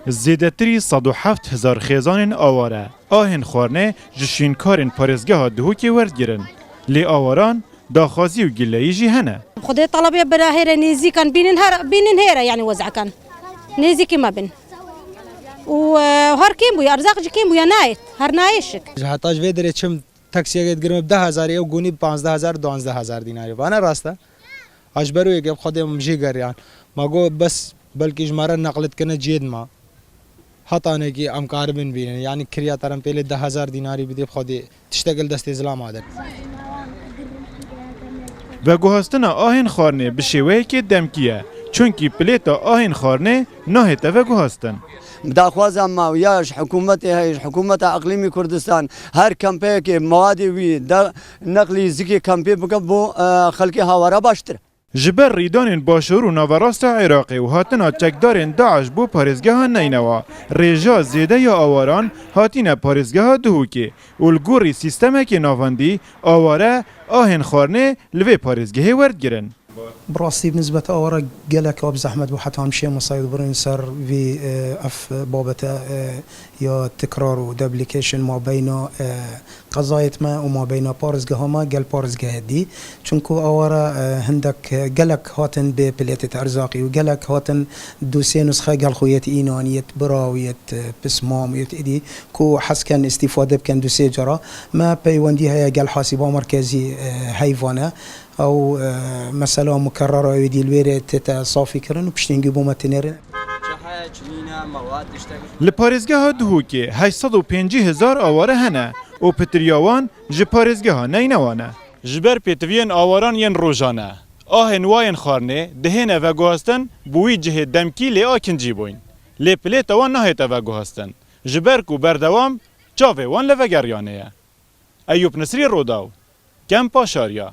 زیدتری 107,000 خیزان آواره آهن خورنه جشینکارن پارزگاه دهوکی ورد گرن لی آواران داخازی و گلهی جی هنه خدای طلبی براهره نیزی کن بینن هره یعنی وضع کن نیزی کی ما بین و هر کیم بوی ارزاق جی کیم بوی نایت هر نایشک حتاج ویدره چم تاکسی گرم 10,000 و گونی 15,000 12,000 دیناری وانا راسته اش برو یک خودم مجی گریان ما گو بس بلکه جماره نقلت کنه جید ما حتی نگی امکار بین بینن یعنی کریا ترم پهله 10,000 دیناری بدی خودی تشتغل دست اسلام عادت و گوهستن آهن خورنه به شیوهی که دمکیه چونکی پلیتا آهن خورنه نهته و گوهستن داخوازم ما ویاش حکومت هیش حکومت اقلیمی کردستان هر کمپی که موادی وی دا نقلی زکی کمپی بکن بو خلقی هاورا باشتر جبر ریدان باشور و نوراست عراقی و هاتنا چکدارن داعش بو پارزگاه نینوا ریجا زیده یا آواران هاتین پارزگاه دهوکی الگوری سیستمه که نواندی آواره آهن خورنه لوی پارزگاه ورد گرن براستی بنسبة أورا جلك أبو زحمة وحتى هم شيء مصايد برين صار في أف بابته يا تكرار ودبليكيشن ما بين قضايا ما وما بين بارزجها ما جل بارزجها دي چونكو أورا هندك جلك هاتن ببليتة أرزاقي وجلك هاتن دوسين نسخة جل خويت إينانية براوية بسمام يتأدي كو حس كان استفادة كان دوسي جرا ما بيونديها جل حاسبة مركزي هيفانا او مسألة مكررة يدي الويرة تتا صافي كرن وبشتين جيبو متنيرن لپارزگاه دهوکی 850,000 آواره هنه و پتریاوان جه پارزگاه نینوانه جبر پیتوین آواران ین روزانه آهن واین خارنه دهنه و گوهستن بوی جه دمکی لی آکنجی بوین لی پلیتا وان نهیتا و گوهستن جبر کو بردوام چاوه وان لوگریانه ایوب نصری روداو کم پاشاریا